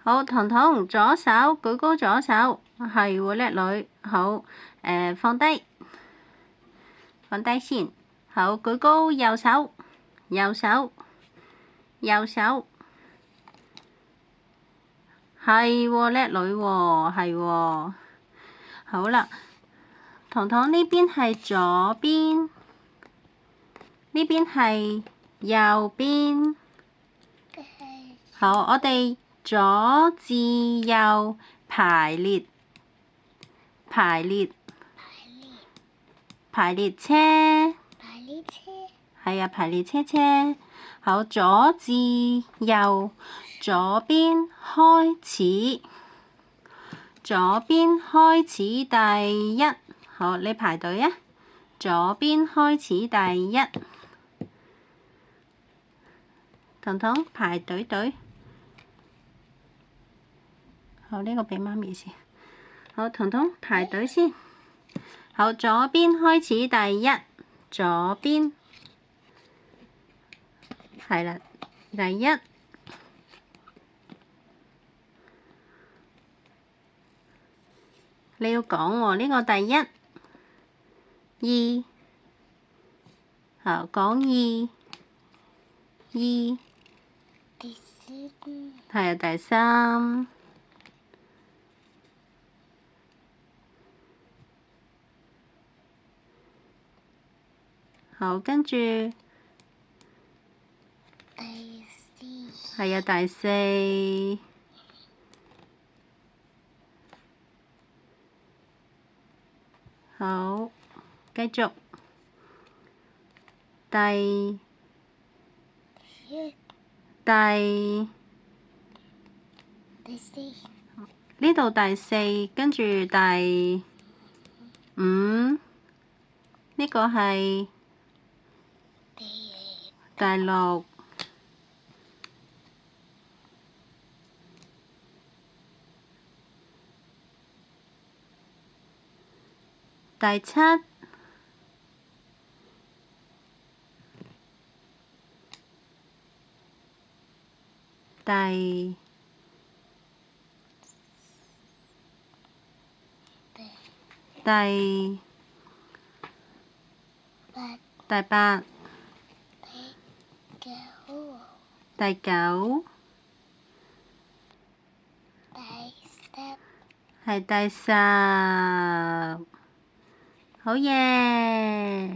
好，彤彤左手舉高左手，係喎叻女。好，放低先。好，舉高右手，右手，係喎叻女喎，係喎。好啦，彤彤呢邊係左邊，呢邊係右邊。好，我哋左至右排列車。係啊，排列車。好，左至右，左邊開始第一。好，你排隊啊！左邊開始第一。彤彤排隊。好，呢個俾媽咪先。好，彤彤排隊先。好，左邊開始第一，左邊係啦，第一。你要講喎，呢個第一、二。好，講二。係啊，第三。好，跟住係啊，第四。好，繼續。第四。呢度第四，跟住第五。呢個係第六。第七。第八。第九。係第十。好嘢！